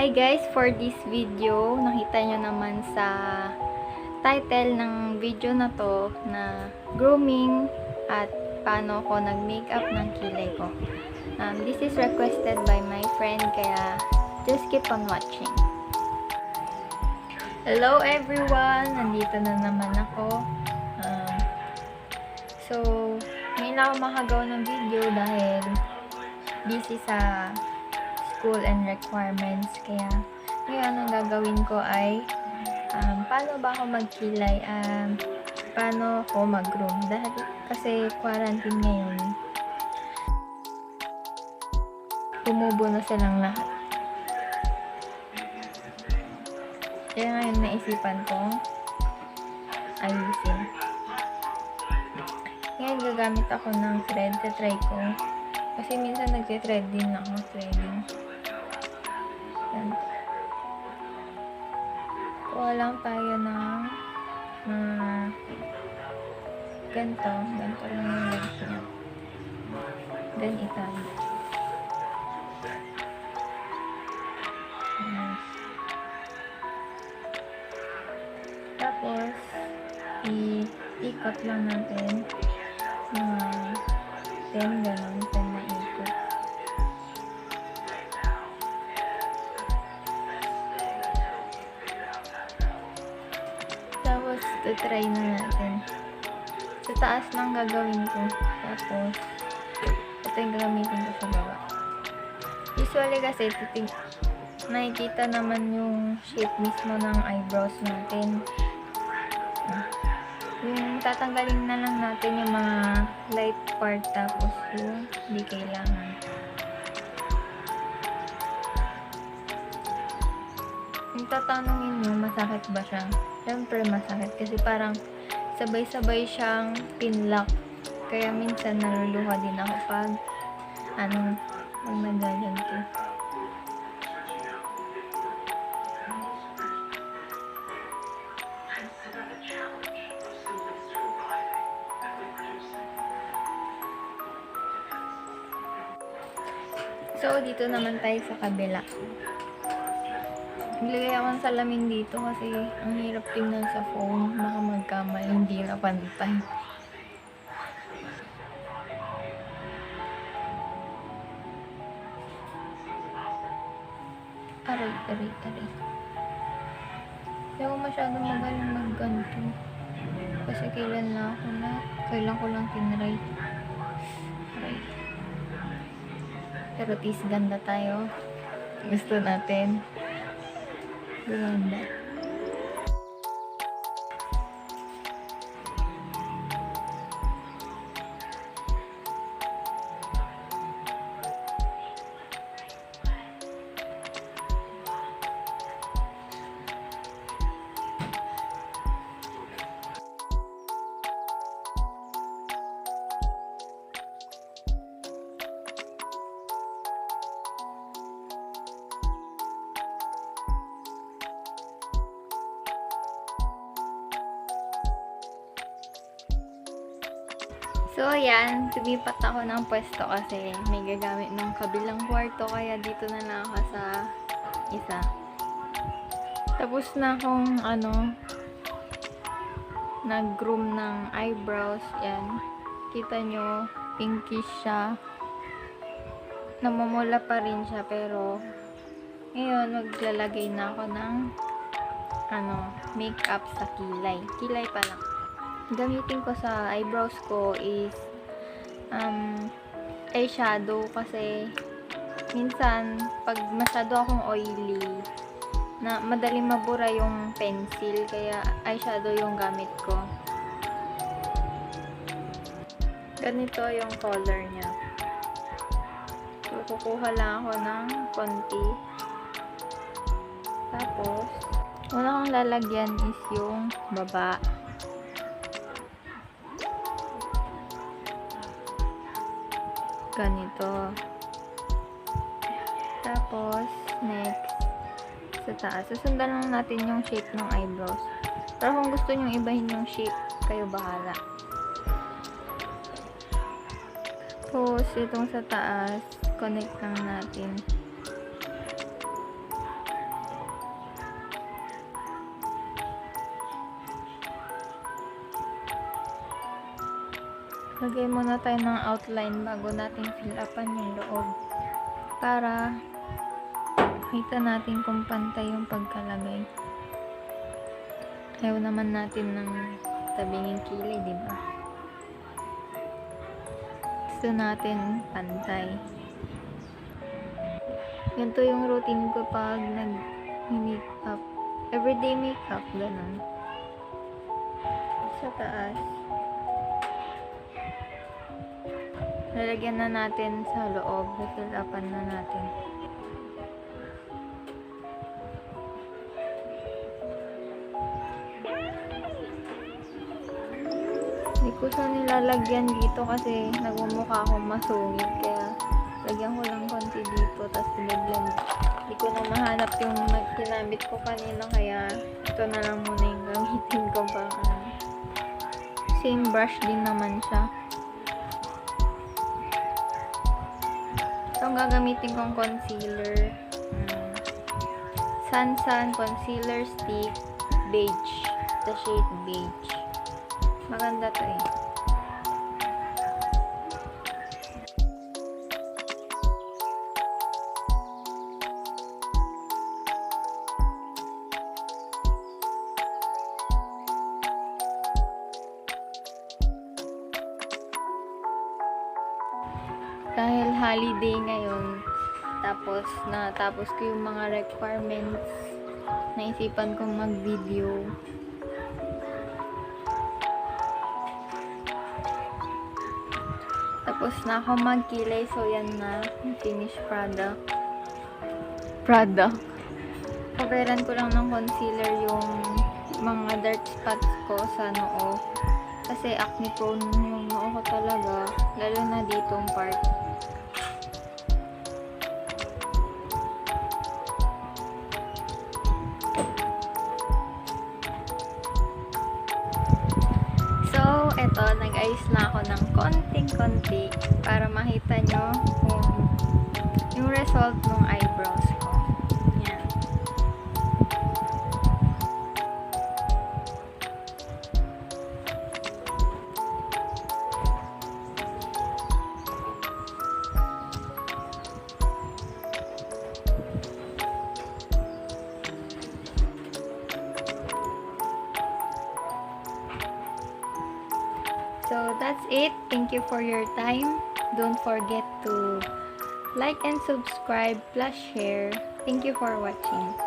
Hi guys, for this video, nakita nyo naman sa title ng video na to na grooming at paano ko nag-makeup ng kilay ko. This is requested by my friend, kaya just keep on watching. Hello everyone! Nandito na naman ako. So, ngayon ako makagawa ng video dahil busy sa school and requirements. Kaya ngayon ang gagawin ko ay paano ba ako magkilay, paano ako mag-groom, dahil kasi quarantine ngayon, tumubo na silang lahat. Kaya ngayon naisipan kong ayusin. Ngayon gagamit ako ng thread, try ko kasi minsan nagte-thread din ako, threading. Kuha lang tayo ng ganito lang yung legs niya. Then itali. Tapos i-ikot lang natin mga 10 gano'n, 10 na ikot. Tapos try na natin. Sa taas lang gagawin ko. Tapos ito yung gagamitin ko sa baba. Usually kasi nakikita naman yung shape mismo ng eyebrows natin. Yung tatanggalin na lang natin yung mga light part, tapos yung hindi kailangan. Yung tatanungin nyo, masakit ba siya? Siyempre masakit kasi parang sabay-sabay siyang pinlock. Kaya minsan naluluha din ako pag nagaganto. So, dito naman tayo sa kabila. Naglagay ako ng salamin dito kasi ang hirap tingnan sa phone. Baka magkamali, hindi na pantay. Aray. Hindi ako masyadong magaling magganto. Kasi kailan ko lang tinry. Aray. Pero tis ganda tayo. Gusto natin. Ganda. So, ayan, tumipat ako ng pwesto kasi may gagamit ng kabilang kwarto, kaya dito na lang ako sa isa. Tapos na akong nag-groom ng eyebrows. Yan, kita nyo, pinkish siya. Namumula pa rin siya, pero ngayon maglalagay na ako ng makeup sa kilay. Kilay pa lang. Gamitin ko sa eyebrows ko is eyeshadow, kasi minsan pag masyado akong oily na madaling mabura yung pencil, kaya eyeshadow yung gamit ko. Ganito yung color niya. So, kukuha lang ako ng konti. Tapos una kong lalagyan is yung baba. Ganito. Tapos, next, sa taas. Susundan lang natin yung shape ng eyebrows. Pero kung gusto nyo ibahin yung shape, kayo bahala. Tapos, itong sa taas, connect lang natin. Lagay muna tayo ng outline bago natin fill upan yung loob. Para kita natin kung pantay yung pagkalagay. Ayaw naman natin ng tabinging kilay, diba? Gusto natin pantay. Ganito yung routine ko pag nag-makeup. Everyday makeup, ganun. Sa taas. Lalagyan na natin sa loob. Fill upan na natin. Hindi ko siya nilalagyan dito kasi nagmumukha akong masungit. Kaya lagyan ko lang konti dito. Tapos blend. Hindi ko na mahanap yung ginamit ko kanina. Kaya ito na lang muna yung gamitin ko pa. Same brush din naman siya. Ito ang gagamitin kong concealer. Sun Concealer Stick Beige. The shade beige. Maganda to eh. Dahil holiday ngayon, tapos natapos ko yung mga requirements, naisipan kong mag-video. Tapos na ako magkilay, so yan na finished product. Coveran ko lang ng concealer yung mga dark spots ko sa noo. Kasi acne prone yung noo ko talaga, lalo na ditong part. Eto, nag-ayos na ako ng konting-konti para makita nyo yung result ng eyebrows ko. Yan. So that's it. Thank you for your time. Don't forget to like and subscribe plus share. Thank you for watching.